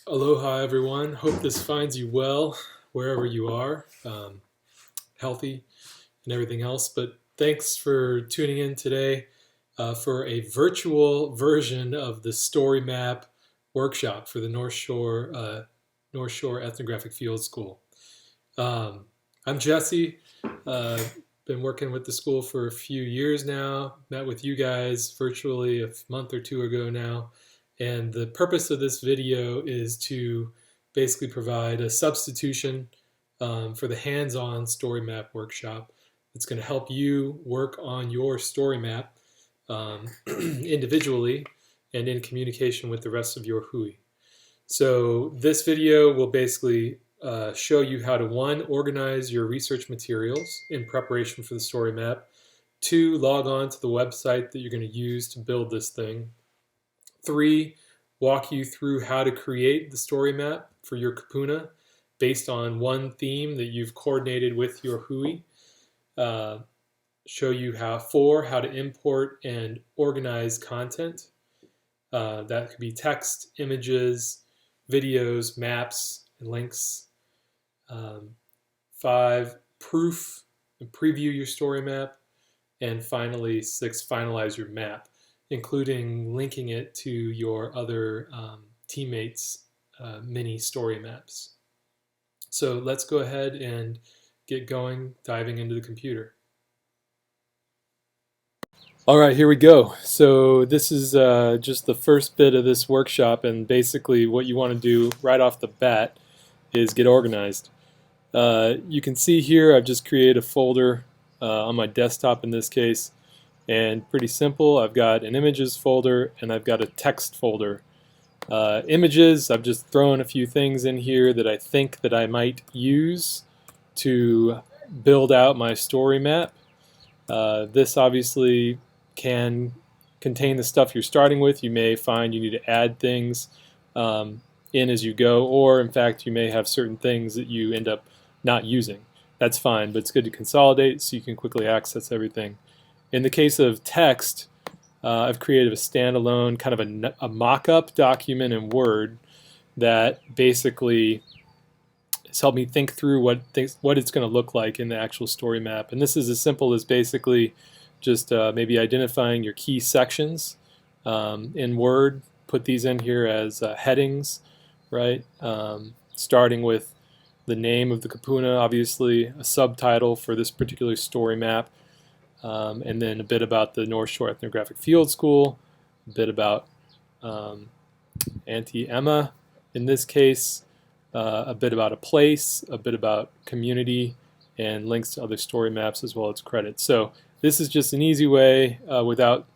Aloha, everyone. Hope this finds you well wherever you are, healthy and everything else. But thanks for tuning in today for a virtual version of the Story Map workshop for the North Shore Ethnographic Field School. I'm Jesse. Been working with the school for a few years now. Met with you guys virtually a month or two ago now. And the purpose of this video is to basically provide a substitution for the hands-on story map workshop. It's going to help you work on your story map individually and in communication with the rest of your hui. So this video will basically show you how to, one, organize your research materials in preparation for the story map, two, log on to the website that you're going to use to build this thing, three, walk you through how to create the story map for your kupuna based on one theme that you've coordinated with your hui. Show you how to import and organize content. That could be text, images, videos, maps, and links. 5, proof and preview your story map. And finally, 6, finalize your map, including linking it to your other teammates' mini story maps. So let's go ahead and get going, diving into the computer. All right, here we go. So this is just the first bit of this workshop, and basically what you want to do right off the bat is get organized. You can see here I've just created a folder on my desktop in this case, and pretty simple. I've got an images folder and I've got a text folder. Images, I've just thrown a few things in here that I think that I might use to build out my story map. This obviously can contain the stuff you're starting with. You may find you need to add things in as you go, or in fact you may have certain things that you end up not using. That's fine, but it's good to consolidate so you can quickly access everything. In the case of text, I've created a standalone kind of a mock-up document in Word that basically has helped me think through what it's going to look like in the actual story map. And this is as simple as basically just maybe identifying your key sections in Word. Put these in here as headings, right? Starting with the name of the kupuna, obviously, a subtitle for this particular story map, and then a bit about the North Shore Ethnographic Field School, a bit about Auntie Emma in this case, a bit about a place, a bit about community, and links to other story maps as well as credits. So this is just an easy way without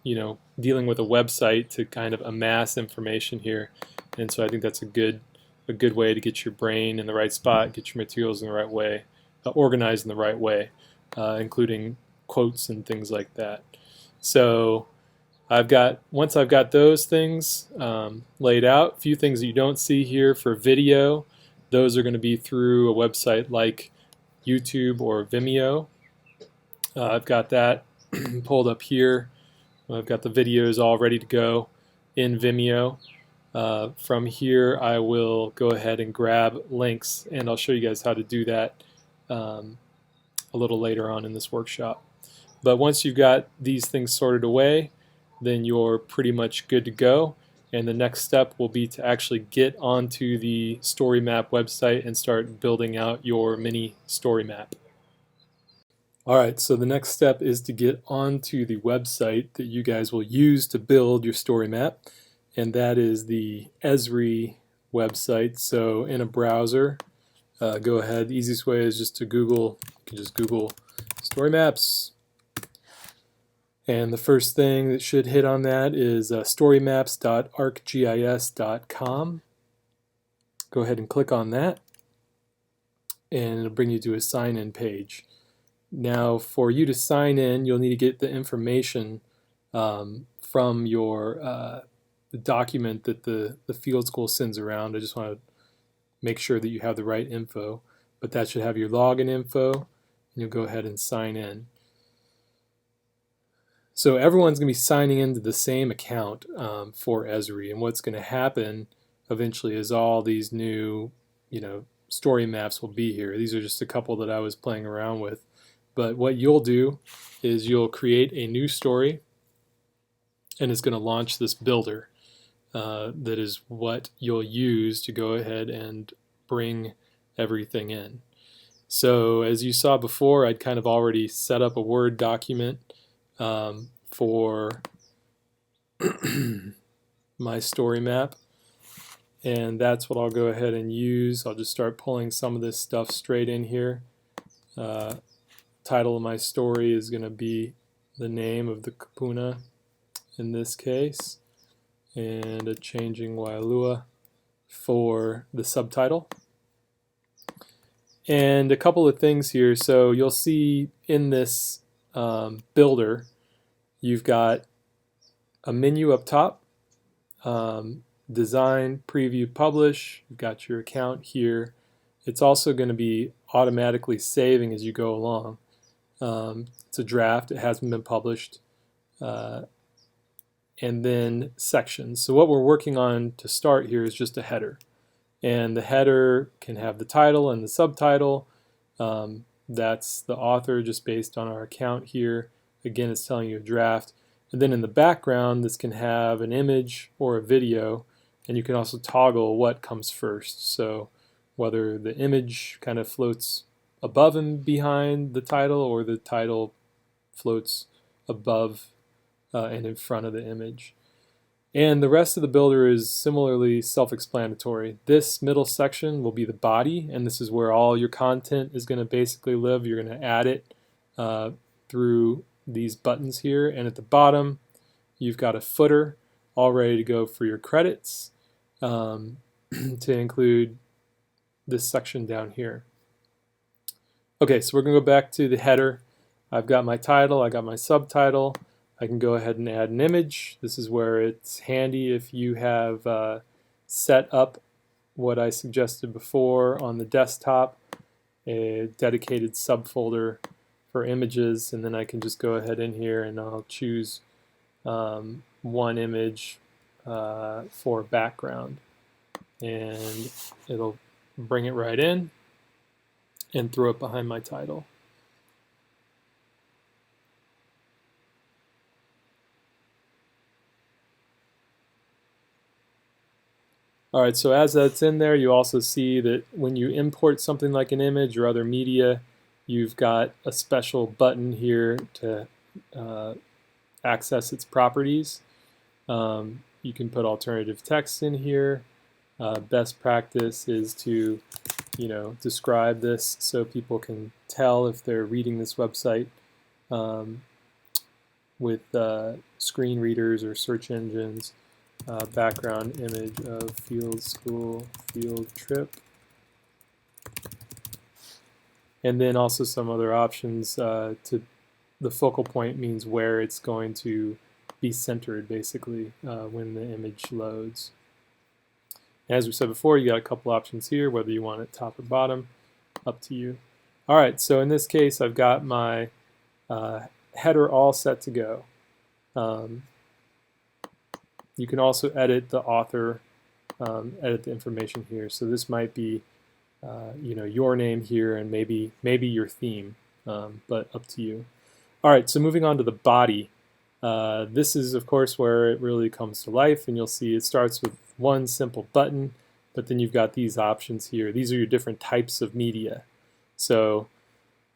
dealing with a website to kind of amass information here, and so I think that's a good way to get your brain in the right spot, get your materials in the right way, organized in the right way, including quotes and things like that. So once I've got those things laid out, a few things that you don't see here for video, those are going to be through a website like YouTube or Vimeo. I've got that pulled up here. I've got the videos all ready to go in Vimeo. From here I will go ahead and grab links, and I'll show you guys how to do that a little later on in this workshop. But once you've got these things sorted away, then you're pretty much good to go, and the next step will be to actually get onto the story map website and start building out your mini story map. Alright, so the next step is to get onto the website that you guys will use to build your story map, and that is the Esri website. So in a browser, go ahead. The easiest way is just to Google. You can just Google story maps, and the first thing that should hit on that is storymaps.arcgis.com. Go ahead and click on that, and it'll bring you to a sign-in page. Now, for you to sign in, you'll need to get the information from your the document that the field school sends around. I just want to make sure that you have the right info, but that should have your login info, and you'll go ahead and sign in. So everyone's going to be signing into the same account for Esri, and what's going to happen eventually is all these new, story maps will be here. These are just a couple that I was playing around with. But what you'll do is you'll create a new story, and it's going to launch this builder. That is what you'll use to go ahead and bring everything in. So as you saw before, I'd kind of already set up a Word document for my story map, and that's what I'll go ahead and use. I'll just start pulling some of this stuff straight in here. Title of my story is going to be the name of the kupuna in this case, and a changing Waialua for the subtitle. And a couple of things here. So you'll see in this builder, you've got a menu up top, design, preview, publish. You've got your account here. It's also going to be automatically saving as you go along. It's a draft. It hasn't been published. And then sections. So what we're working on to start here is just a header. And the header can have the title and the subtitle. That's the author just based on our account here. Again, it's telling you a draft. And then in the background, this can have an image or a video, and you can also toggle what comes first. So whether the image kind of floats above and behind the title, or the title floats above and in front of the image. And the rest of the builder is similarly self-explanatory. This middle section will be the body, and this is where all your content is going to basically live. You're going to add it through these buttons here, and at the bottom you've got a footer all ready to go for your credits to include this section down here. Okay, so we're going to go back to the header. I've got my title, I got my subtitle. I can go ahead and add an image. This is where it's handy if you have set up what I suggested before on the desktop, a dedicated subfolder for images, and then I can just go ahead in here and I'll choose one image for background, and it'll bring it right in and throw it behind my title. Alright, so as that's in there, you also see that when you import something like an image or other media, you've got a special button here to access its properties. You can put alternative text in here. Best practice is to, describe this so people can tell if they're reading this website with screen readers or search engines. Background image of field school field trip, and then also some other options to the focal point means where it's going to be centered basically when the image loads. As we said before, you got a couple options here, whether you want it top or bottom, up to you. Alright, so in this case I've got my header all set to go. You can also edit the author, edit the information here. So this might be, your name here and maybe your theme, but up to you. All right, so moving on to the body. This is, of course, where it really comes to life, and you'll see it starts with one simple button, but then you've got these options here. These are your different types of media. So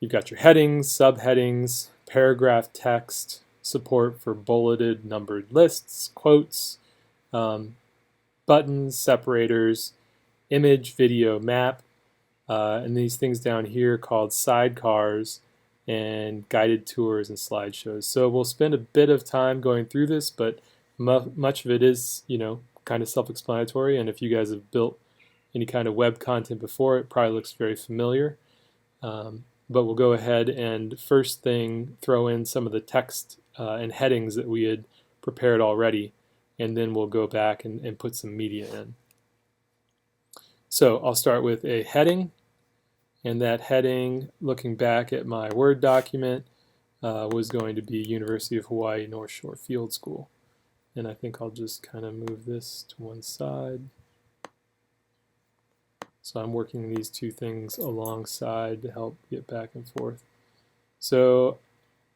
you've got your headings, subheadings, paragraph text, support for bulleted numbered lists, quotes, buttons, separators, image, video, map, and these things down here called sidecars and guided tours and slideshows. So we'll spend a bit of time going through this, but much of it is, kind of self-explanatory, and if you guys have built any kind of web content before, it probably looks very familiar. But we'll go ahead and first thing throw in some of the text and headings that we had prepared already, and then we'll go back and put some media in. So I'll start with a heading, and that heading, looking back at my Word document, was going to be University of Hawaiʻi North Shore Field School. And I think I'll just kind of move this to one side. So I'm working these two things alongside to help get back and forth. So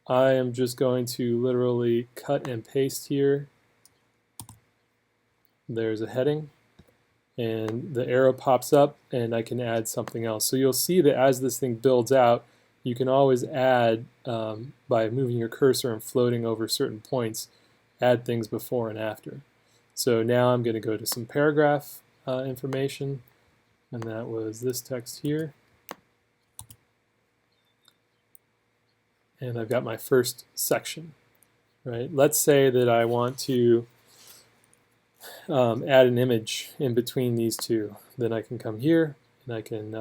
I am just going to literally cut and paste here. There's a heading, and the arrow pops up, and I can add something else. So you'll see that as this thing builds out, you can always add, by moving your cursor and floating over certain points, add things before and after. So now I'm going to go to some paragraph information, and that was this text here. And I've got my first section, right? Let's say that I want to add an image in between these two. Then I can come here and I can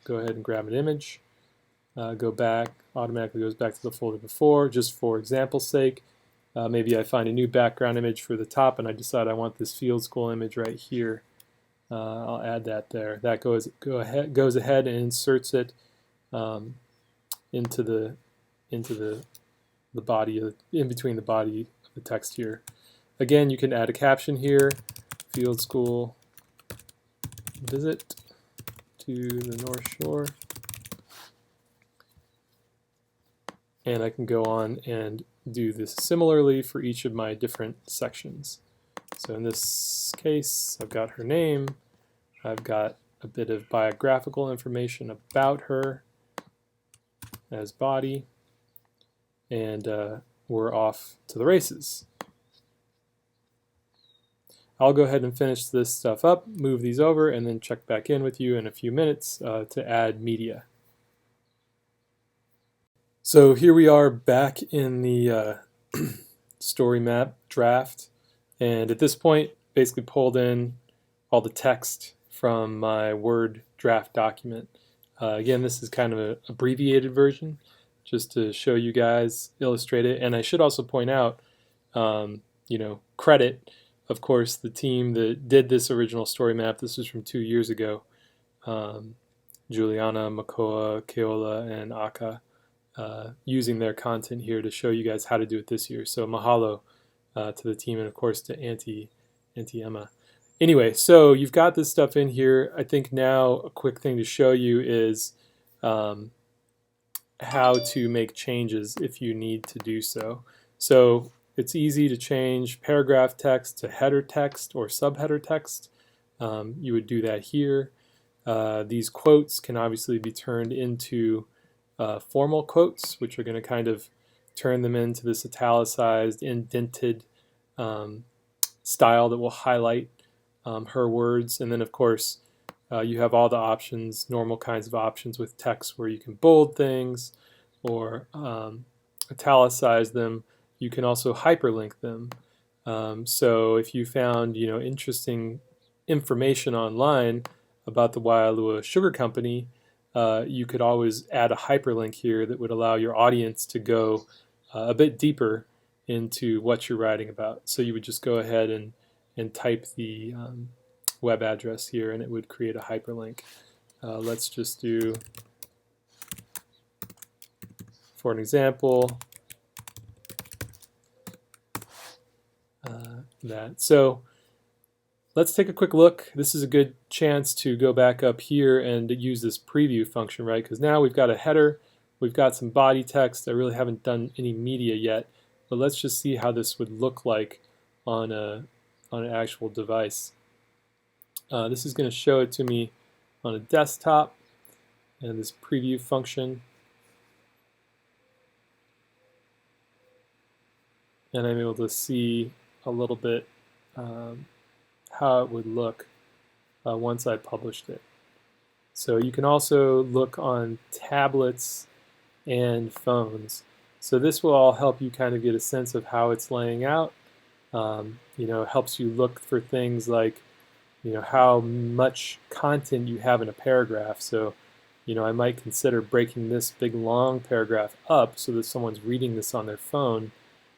go ahead and grab an image, go back, automatically goes back to the folder before, just for example's sake. Maybe I find a new background image for the top and I decide I want this field school image right here. I'll add that there. That goes ahead and inserts it into the body of, in between the body of the text here. Again, you can add a caption here, field school visit to the North Shore. And I can go on and do this similarly for each of my different sections. So in this case, I've got her name, I've got a bit of biographical information about her as body, and we're off to the races. I'll go ahead and finish this stuff up, move these over, and then check back in with you in a few minutes to add media. So here we are back in the story map draft, and at this point basically pulled in all the text from my Word draft document. Again, this is kind of an abbreviated version just to show you guys, illustrate it. And I should also point out, credit, of course, the team that did this original story map. This was from 2 years ago. Juliana, Makoa, Keola, and Aka, using their content here to show you guys how to do it this year. So mahalo to the team, and of course to Auntie Emma. Anyway, so you've got this stuff in here. I think now a quick thing to show you is how to make changes if you need to do so. So it's easy to change paragraph text to header text or subheader text. You would do that here. These quotes can obviously be turned into formal quotes, which are going to kind of turn them into this italicized, indented style that will highlight her words. And then, of course, you have all the options, normal kinds of options with text where you can bold things or italicize them. You can also hyperlink them. So if you found interesting information online about the Waialua Sugar Company, you could always add a hyperlink here that would allow your audience to go a bit deeper into what you're writing about. So you would just go ahead and type the web address here, and it would create a hyperlink. Let's just do, for an example, that. So let's take a quick look. This is a good chance to go back up here and use this preview function, right? Because now we've got a header, we've got some body text. I really haven't done any media yet, but let's just see how this would look like on an actual device. This is going to show it to me on a desktop, and this preview function. And I'm able to see a little bit how it would look once I published it. So you can also look on tablets and phones. So this will all help you kind of get a sense of how it's laying out. It helps you look for things like how much content you have in a paragraph. So I might consider breaking this big long paragraph up so that someone's reading this on their phone.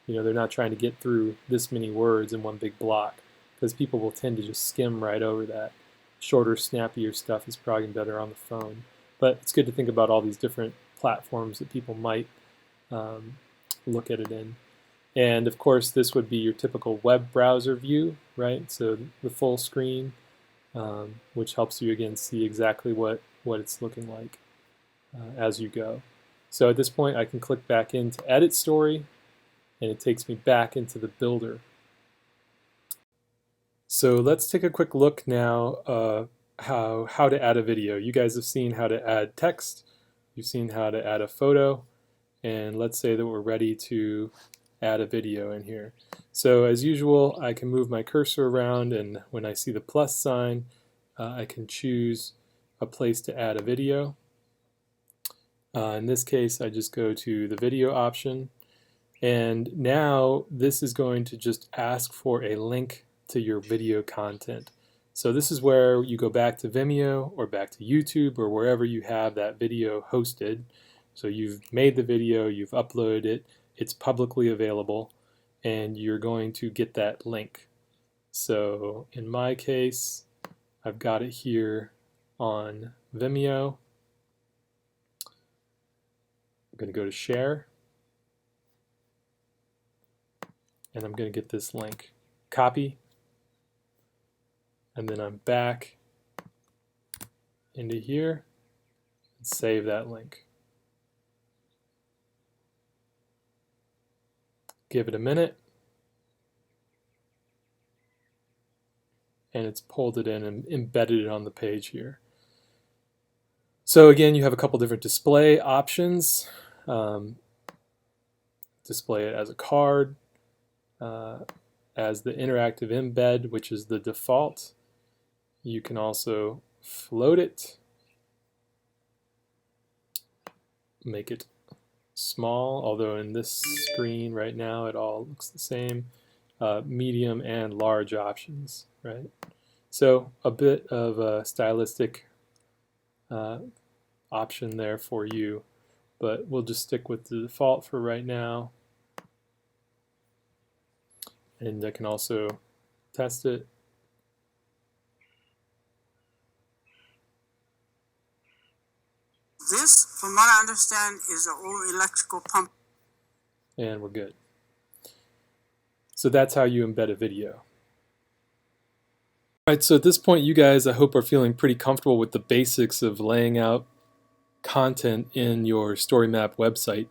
They're not trying to get through this many words in one big block, because people will tend to just skim right over that. Shorter, snappier stuff is probably better on the phone. But it's good to think about all these different platforms that people might look at it in. And of course, this would be your typical web browser view, right? So the full screen. which helps you again see exactly what it's looking like as you go. So at this point I can click back into Edit Story and it takes me back into the builder. So let's take a quick look now how to add a video. You guys have seen how to add text, you've seen how to add a photo, and let's say that we're ready to add a video in here. So as usual, I can move my cursor around, and when I see the plus sign, I can choose a place to add a video. In this case, I just go to the video option, and now this is going to just ask for a link to your video content. So this is where you go back to Vimeo or back to YouTube or wherever you have that video hosted. So you've made the video, you've uploaded it, it's publicly available, and you're going to get that link. So in my case, I've got it here on Vimeo. I'm going to go to share, and I'm going to get this link. Copy, and then I'm back into here and save that link. Give it a minute, and it's pulled it in and embedded it on the page here. So again, you have a couple different display options. Display it as a card, as the interactive embed, which is the default. You can also float it, make it small, although in this screen right now it all looks the same. Medium and large options, right? So a bit of a stylistic option there for you, but we'll just stick with the default for right now. And I can also test it. This, from what I understand, is an old electrical pump. And we're good. So that's how you embed a video. All right, so at this point, you guys, I hope, are feeling pretty comfortable with the basics of laying out content in your StoryMap website.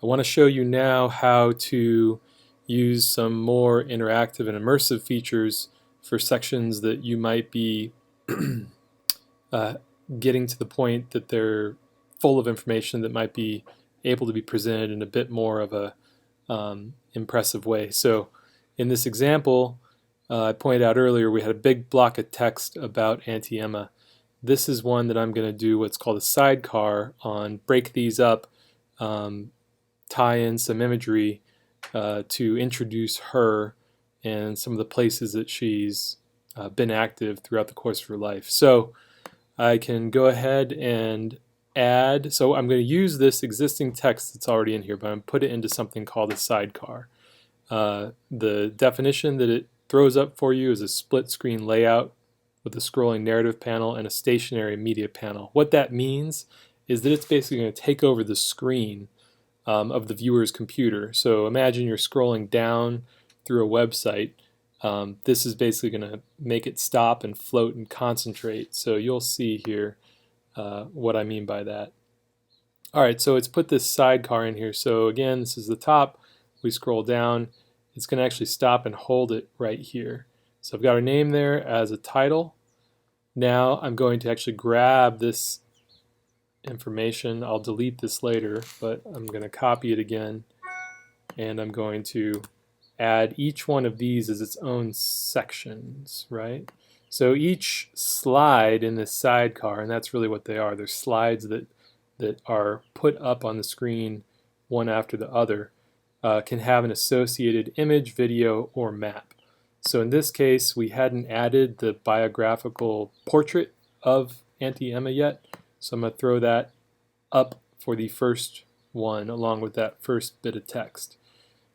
I want to show you now how to use some more interactive and immersive features for sections that you might be getting to the point that they're full of information that might be able to be presented in a bit more of a impressive way. So in this example, I pointed out earlier we had a big block of text about Auntie Emma. This is one that I'm going to do what's called a sidecar on, break these up, tie in some imagery to introduce her and some of the places that she's been active throughout the course of her life. So I can go ahead and add, so I'm going to use this existing text that's already in here, but I'm going to put it into something called a sidecar. The definition that it throws up for you is a split screen layout with a scrolling narrative panel and a stationary media panel. What that means is that it's basically going to take over the screen of the viewer's computer. So imagine you're scrolling down through a website. This is basically going to make it stop and float and concentrate. So you'll see here what I mean by that. Alright, so it's put this sidecar in here. So again, this is the top. We scroll down. It's going to actually stop and hold it right here. So I've got our name there as a title. Now I'm going to actually grab this information. I'll delete this later, but I'm going to copy it again, and I'm going to add each one of these as its own sections, right? So each slide in this sidecar, and that's really what they are, they're slides that are put up on the screen one after the other, can have an associated image, video, or map. So in this case, we hadn't added the biographical portrait of Auntie Emma yet, so I'm going to throw that up for the first one along with that first bit of text.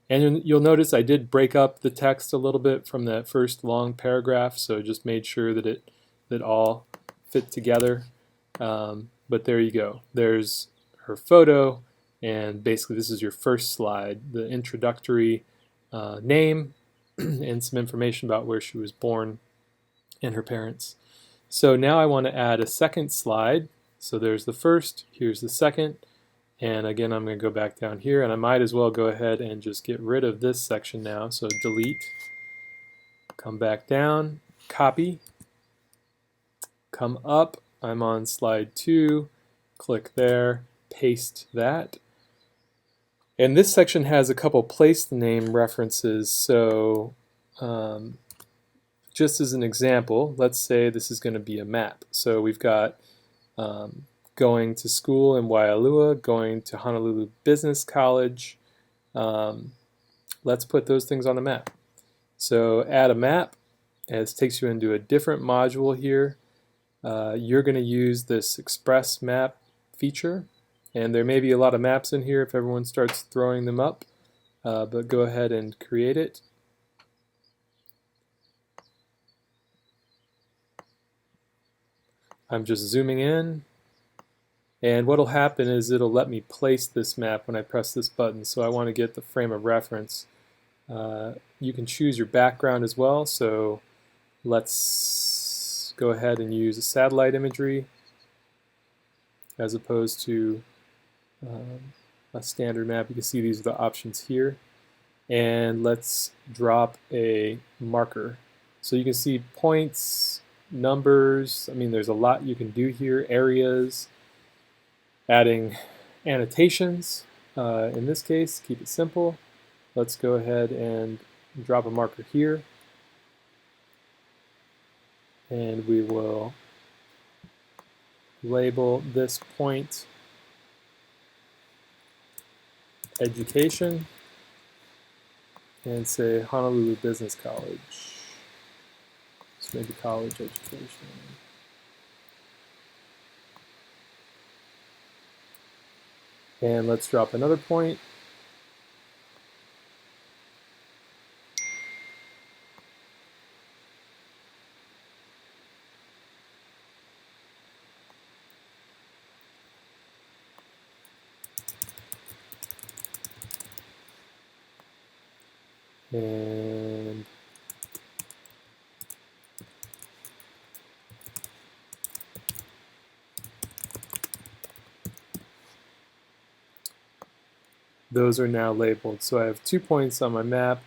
And you'll notice I did break up the text a little bit from that first long paragraph, so just made sure that it all fit together. But there you go. There's her photo, and basically this is your first slide, the introductory name and some information about where she was born and her parents. So now I want to add a second slide. So there's the first, here's the second, and again I'm going to go back down here, and I might as well go ahead and just get rid of this section now. So delete, come back down, copy, come up, I'm on slide 2, click there, paste that. And this section has a couple place name references, so just as an example, let's say this is going to be a map. So we've got going to school in Waialua, going to Honolulu Business College. Let's put those things on the map. So add a map, and it takes you into a different module here. You're going to use this Express Map feature, and there may be a lot of maps in here if everyone starts throwing them up, but go ahead and create it. I'm just zooming in, and what will happen is it'll let me place this map when I press this button, so I want to get the frame of reference. You can choose your background as well, so let's go ahead and use a satellite imagery as opposed to a standard map. You can see these are the options here, and let's drop a marker. So you can see points, numbers, I mean there's a lot you can do here, areas, adding annotations. In this case, keep it simple. Let's go ahead and drop a marker here, and we will label this point education and say Honolulu Business College. So maybe college education. And let's drop another point. And those are now labeled. So I have 2 points on my map,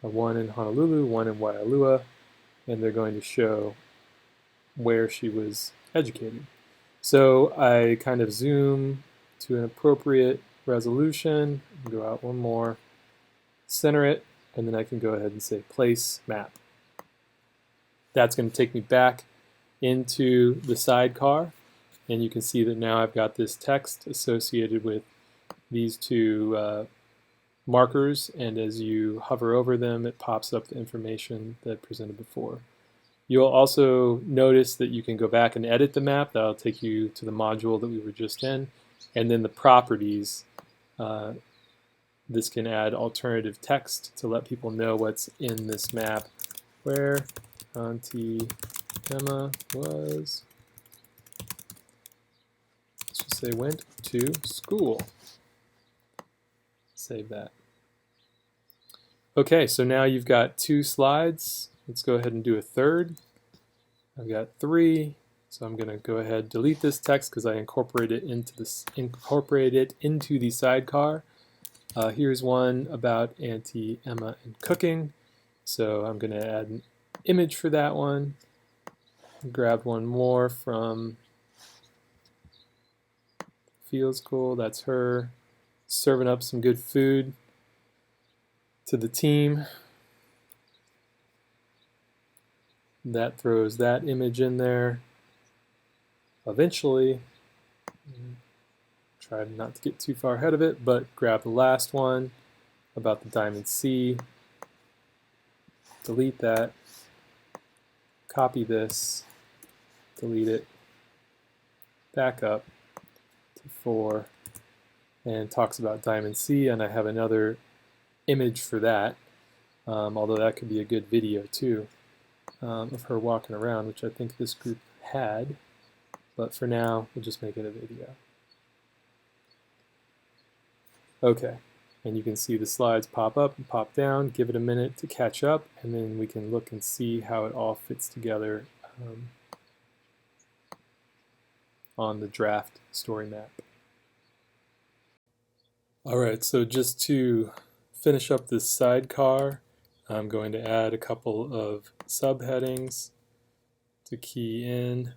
one in Honolulu, one in Waialua, and they're going to show where she was educated. So I kind of zoom to an appropriate resolution, go out one more, center it, and then I can go ahead and say place map. That's going to take me back into the sidecar, and you can see that now I've got this text associated with these two markers, and as you hover over them it pops up the information that I presented before. You'll also notice that you can go back and edit the map. That'll take you to the module that we were just in, and then the properties. This can add alternative text to let people know what's in this map. Where Auntie Emma was, let's just say went to school. Save that. Okay, so now you've got 2 slides. Let's go ahead and do a third. I've got 3, so I'm going to go ahead and delete this text because I incorporated it into the sidecar. Here's one about Auntie Emma and cooking, so I'm going to add an image for that one. Grab one more from Field School. That's her serving up some good food to the team. That throws that image in there. Eventually, try not to get too far ahead of it, but grab the last one about the Diamond Sea, delete that, copy this, delete it, back up to 4, and talks about Diamond Sea, and I have another image for that, although that could be a good video too, of her walking around, which I think this group had, but for now we'll just make it a video. Okay, and you can see the slides pop up and pop down. Give it a minute to catch up, and then we can look and see how it all fits together on the draft story map. Alright, so just to finish up this sidecar, I'm going to add a couple of subheadings to key in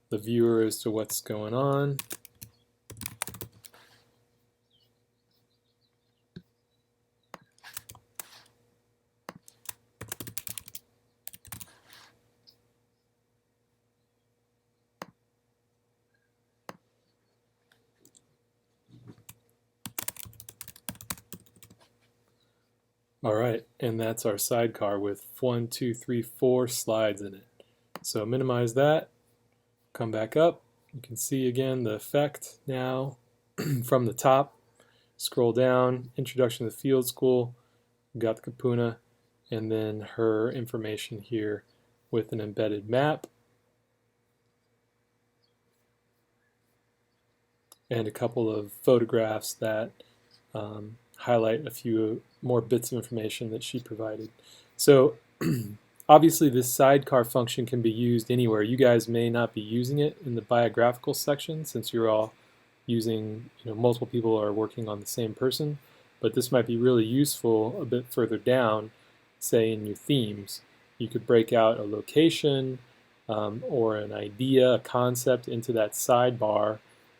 the viewer as to what's going on. Alright, and that's our sidecar with 1, 2, 3, 4 slides in it. So minimize that, come back up. You can see again the effect now from the top. Scroll down, Introduction to the Field School, we've got the kapuna, and then her information here with an embedded map. And a couple of photographs that highlight a few more bits of information that she provided. So obviously this sidecar function can be used anywhere. You guys may not be using it in the biographical section since you're all using, multiple people are working on the same person, but this might be really useful a bit further down, say in your themes. You could break out a location or an idea, a concept into that sidebar,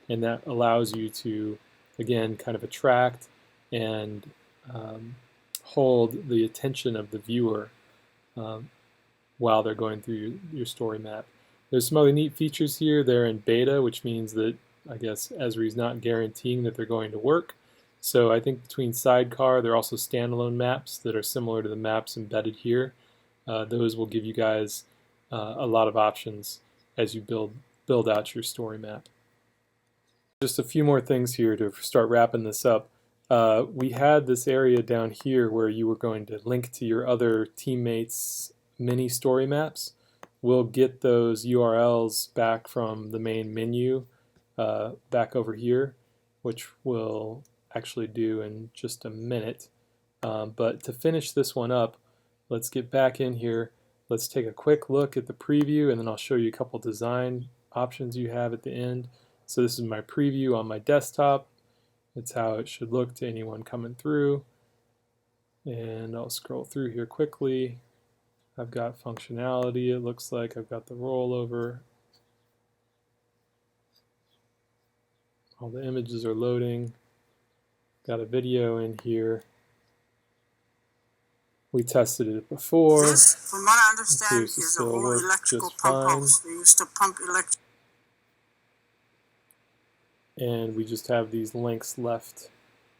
and that allows you to, again, kind of attract and hold the attention of the viewer while they're going through your story map. There's some other neat features here. They're in beta, which means that I guess Esri's not guaranteeing that they're going to work. So I think between Sidecar, there are also standalone maps that are similar to the maps embedded here. Those will give you guys a lot of options as you build out your story map. Just a few more things here to start wrapping this up. We had this area down here where you were going to link to your other teammates' mini story maps. We'll get those URLs back from the main menu back over here, which we'll actually do in just a minute. But to finish this one up, let's get back in here. Let's take a quick look at the preview, and then I'll show you a couple design options you have at the end. So this is my preview on my desktop. It's how it should look to anyone coming through. And I'll scroll through here quickly. I've got functionality, it looks like. I've got the rollover. All the images are loading. Got a video in here. We tested it before. This, from what I understand, Appears to is a still whole work electrical just pump fine. house. They used to pump electric. And we just have these links left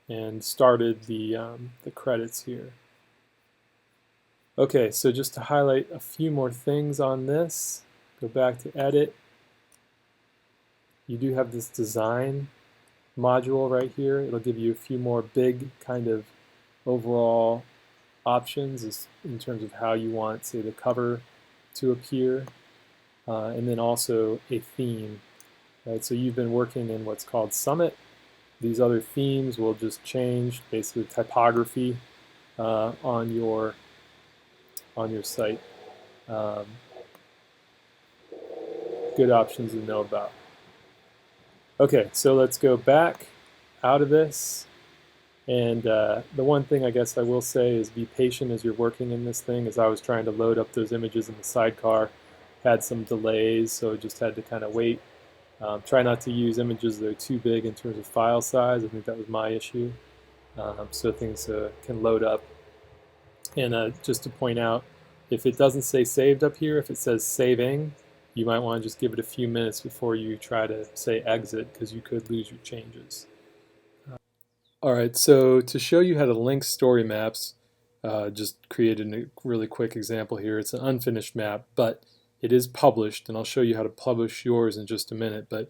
and started the credits here. Okay, so just to highlight a few more things on this, go back to edit. You do have this design module right here. It'll give you a few more big kind of overall options in terms of how you want, say, the cover to appear, and then also a theme. Right, so you've been working in what's called Summit. These other themes will just change basically typography on your site. Good options to know about. Okay, so let's go back out of this. And the one thing I guess I will say is be patient as you're working in this thing. As I was trying to load up those images in the sidecar, had some delays, so just had to kind of wait. Try not to use images that are too big in terms of file size. I think that was my issue. So things can load up. And just to point out, if it doesn't say saved up here, if it says saving, you might want to just give it a few minutes before you try to say exit, because you could lose your changes. Alright, so to show you how to link story maps, just created a really quick example here. It's an unfinished map, but it is published, and I'll show you how to publish yours in just a minute, but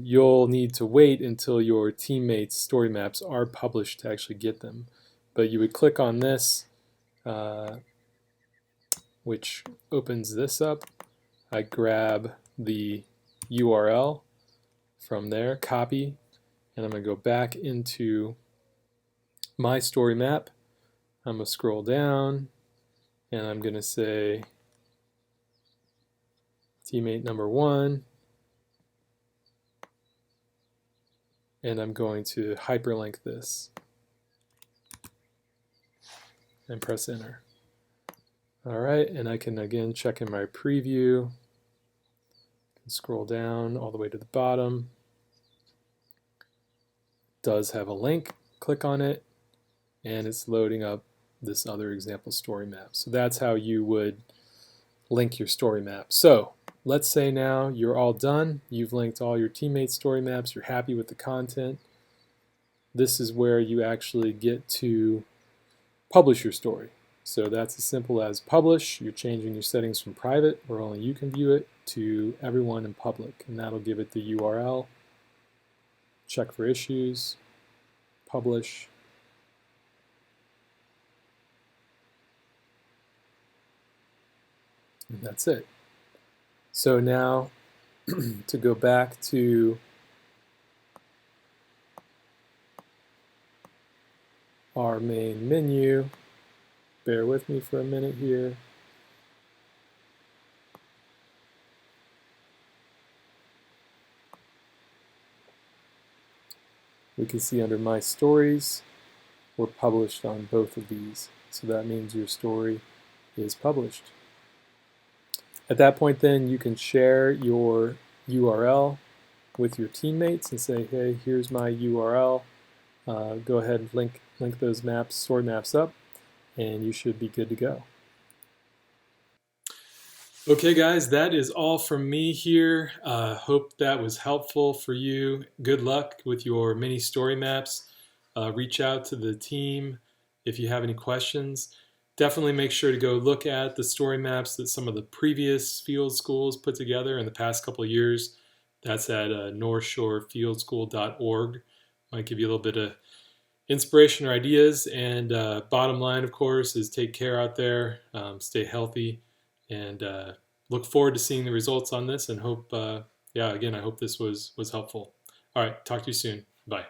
you'll need to wait until your teammates' story maps are published to actually get them. But you would click on this, which opens this up. I grab the URL from there, copy, and I'm going to go back into my story map. I'm going to scroll down, and I'm going to say teammate number 1, and I'm going to hyperlink this and press enter. Alright, and I can again check in my preview, scroll down all the way to the bottom. It does have a link, click on it, and it's loading up this other example story map. So that's how you would link your story map. So let's say now you're all done, you've linked all your teammates' story maps, you're happy with the content. This is where you actually get to publish your story. So that's as simple as publish. You're changing your settings from private, where only you can view it, to everyone in public, and that'll give it the URL. Check for issues, publish. And that's it. So now to go back to our main menu, bear with me for a minute here. We can see under My Stories, we're published on both of these. So that means your story is published. At that point then, you can share your URL with your teammates and say, hey, here's my URL. Go ahead and link those maps, story maps up, and you should be good to go. Okay guys, that is all from me here. Hope that was helpful for you. Good luck with your mini story maps. Reach out to the team if you have any questions. Definitely make sure to go look at the story maps that some of the previous field schools put together in the past couple of years. That's at northshorefieldSchool.org. Might give you a little bit of inspiration or ideas. And bottom line, of course, is take care out there, stay healthy, and look forward to seeing the results on this, and hope, again, I hope this was helpful. All right, talk to you soon. Bye.